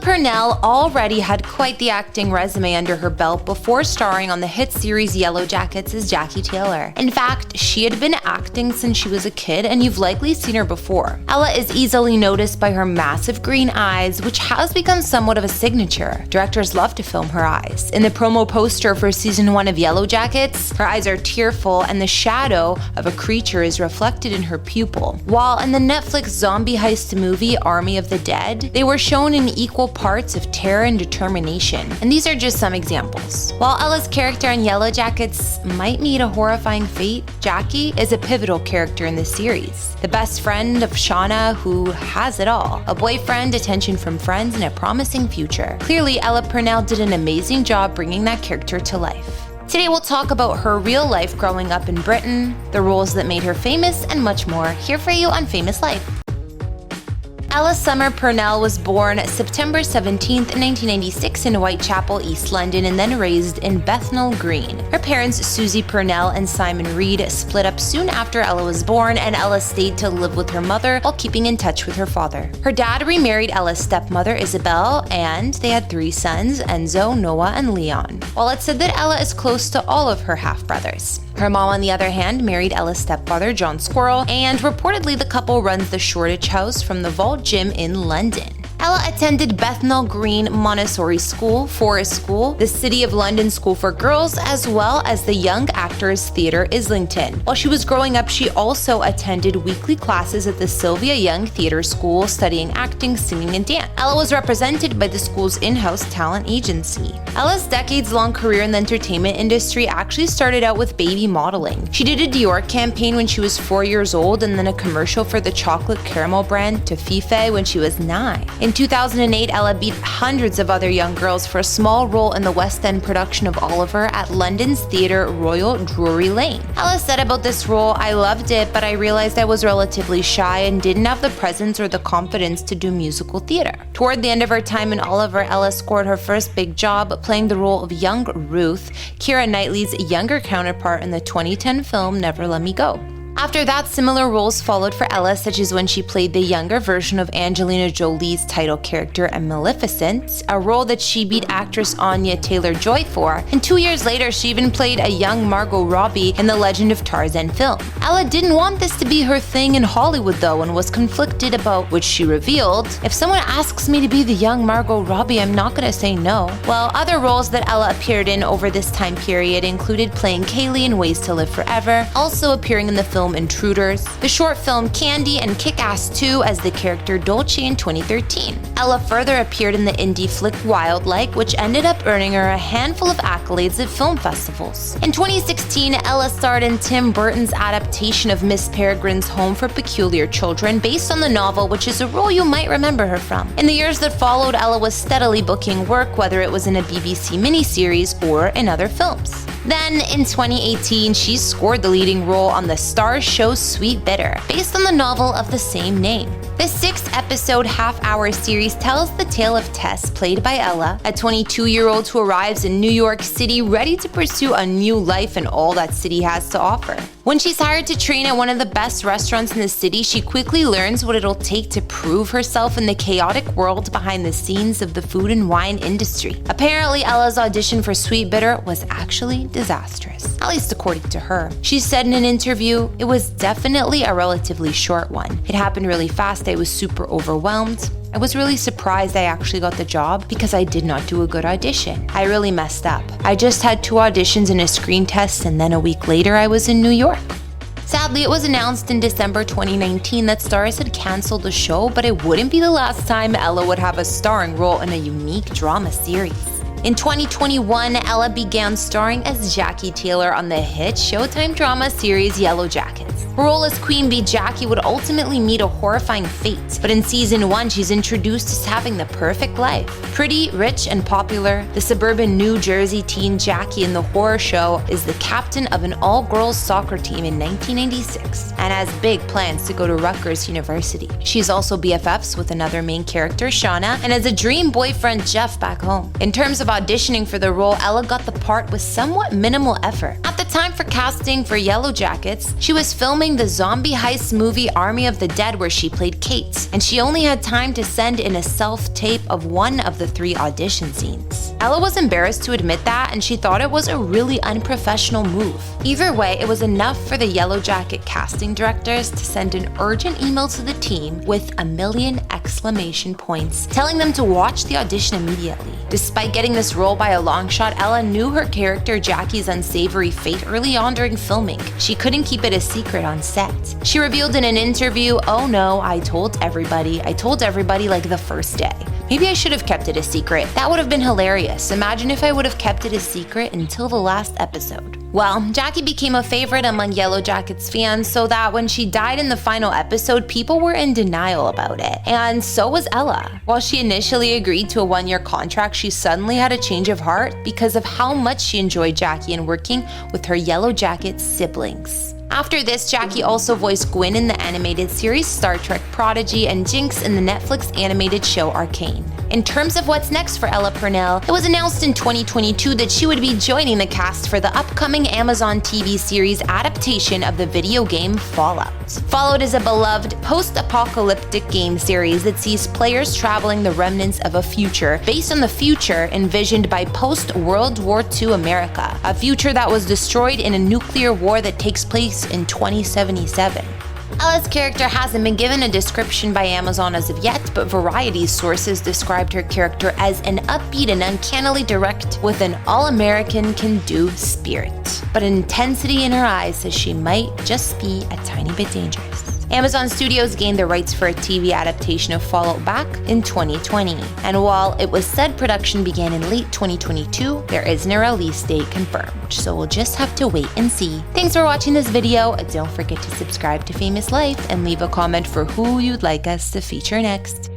Purnell already had quite the acting resume under her belt before starring on the hit series Yellowjackets as Jackie Taylor. In fact, she had been acting since she was a kid, and you've likely seen her before. Ella is easily noticed by her massive green eyes, which has become somewhat of a signature. Directors love to film her eyes. In the promo poster for season 1 of Yellowjackets, her eyes are tearful and the shadow of a creature is reflected in her pupil. While in the Netflix zombie heist movie Army of the Dead, they were shown in equal parts of terror and determination, and these are just some examples. While Ella's character in Yellowjackets might meet a horrifying fate, Jackie is a pivotal character in the series. The best friend of Shauna, who has it all. A boyfriend, attention from friends, and a promising future. Clearly, Ella Purnell did an amazing job bringing that character to life. Today we'll talk about her real life growing up in Britain, the roles that made her famous, and much more, here for you on Famous Life. Ella Summer Purnell was born September 17, 1996 in Whitechapel, East London, and then raised in Bethnal Green. Her parents, Susie Purnell and Simon Reed, split up soon after Ella was born, and Ella stayed to live with her mother while keeping in touch with her father. Her dad remarried Ella's stepmother, Isabel, and they had 3 sons, Enzo, Noah, and Leon. While it's said that Ella is close to all of her half-brothers. Her mom, on the other hand, married Ella's stepfather, John Squirrel, and reportedly the couple runs the Shoreditch House from the Vault Gym in London. Ella attended Bethnal Green Montessori School, Forest School, the City of London School for Girls, as well as the Young Actors Theatre Islington. While she was growing up, she also attended weekly classes at the Sylvia Young Theatre School, studying acting, singing, and dance. Ella was represented by the school's in-house talent agency. Ella's decades-long career in the entertainment industry actually started out with baby modeling. She did a Dior campaign when she was 4 years old, and then a commercial for the chocolate caramel brand Tofife when she was 9. In 2008, Ella beat hundreds of other young girls for a small role in the West End production of Oliver at London's Theatre Royal Drury Lane. Ella said about this role, "I loved it, but I realized I was relatively shy and didn't have the presence or the confidence to do musical theatre." Toward the end of her time in Oliver, Ella scored her first big job playing the role of young Ruth, Keira Knightley's younger counterpart in the 2010 film Never Let Me Go. After that, similar roles followed for Ella, such as when she played the younger version of Angelina Jolie's title character in Maleficent, a role that she beat actress Anya Taylor-Joy for, and 2 years later she even played a young Margot Robbie in the Legend of Tarzan film. Ella didn't want this to be her thing in Hollywood though, and was conflicted about which she revealed, "If someone asks me to be the young Margot Robbie, I'm not gonna say no." Well, other roles that Ella appeared in over this time period included playing Kaylee in Ways to Live Forever, also appearing in the film Intruders, the short film Candy, and Kick-Ass 2 as the character Dolce in 2013. Ella further appeared in the indie flick Wildlike, which ended up earning her a handful of accolades at film festivals. In 2016, Ella starred in Tim Burton's adaptation of Miss Peregrine's Home for Peculiar Children, based on the novel, which is a role you might remember her from. In the years that followed, Ella was steadily booking work, whether it was in a BBC miniseries or in other films. Then, in 2018, she scored the leading role on the Starz show Sweetbitter, based on the novel of the same name. The 6-episode half-hour series tells the tale of Tess, played by Ella, a 22-year-old who arrives in New York City ready to pursue a new life and all that city has to offer. When she's hired to train at one of the best restaurants in the city, she quickly learns what it'll take to prove herself in the chaotic world behind the scenes of the food and wine industry. Apparently, Ella's audition for Sweetbitter was actually disastrous, at least according to her. She said in an interview, "It was definitely a relatively short one. It happened really fast. I was super overwhelmed. I was really surprised I actually got the job because I did not do a good audition. I really messed up. I just had 2 auditions and a screen test, and then a week later I was in New York." Sadly, it was announced in December 2019 that Starz had canceled the show, but it wouldn't be the last time Ella would have a starring role in a unique drama series. In 2021, Ella began starring as Jackie Taylor on the hit Showtime drama series Yellowjackets. Her role as Queen Bee Jackie would ultimately meet a horrifying fate, but in season 1 she's introduced as having the perfect life. Pretty, rich, and popular, the suburban New Jersey teen Jackie in the horror show is the captain of an all-girls soccer team in 1996 and has big plans to go to Rutgers University. She's also BFFs with another main character, Shauna, and has a dream boyfriend, Jeff, back home. In terms of auditioning for the role, Ella got the part with somewhat minimal effort. At the time for casting for Yellowjackets, she was filming the zombie heist movie Army of the Dead where she played Kate, and she only had time to send in a self-tape of one of the 3 audition scenes. Ella was embarrassed to admit that, and she thought it was a really unprofessional move. Either way, it was enough for the Yellowjacket casting directors to send an urgent email to the team with 1,000,000 exclamation points, telling them to watch the audition immediately. Despite getting this role by a long shot, Ella knew her character Jackie's unsavory fate early on during filming. She couldn't keep it a secret on set. She revealed in an interview, "Oh no, I told everybody like the first day. Maybe I should have kept it a secret. That would have been hilarious. Imagine if I would have kept it a secret until the last episode." Well, Jackie became a favorite among Yellowjackets fans, so that when she died in the final episode, people were in denial about it. And so was Ella. While she initially agreed to a 1-year contract, she suddenly had a change of heart because of how much she enjoyed Jackie and working with her Yellowjackets siblings. After this, Jackie also voiced Gwyn in the animated series Star Trek Prodigy and Jinx in the Netflix animated show Arcane. In terms of what's next for Ella Purnell, it was announced in 2022 that she would be joining the cast for the upcoming Amazon TV series adaptation of the video game Fallout. Fallout is a beloved post-apocalyptic game series that sees players traveling the remnants of a future based on the future envisioned by post-World War II America, a future that was destroyed in a nuclear war that takes place in 2077. Ella's character hasn't been given a description by Amazon as of yet, but Variety's sources described her character as an upbeat and uncannily direct with an all-American can-do spirit. But an intensity in her eyes says she might just be a tiny bit dangerous. Amazon Studios gained the rights for a TV adaptation of Fallout back in 2020. And while it was said production began in late 2022, there isn't a release date confirmed, so we'll just have to wait and see. Thanks for watching this video. Don't forget to subscribe to Famous Life and leave a comment for who you'd like us to feature next.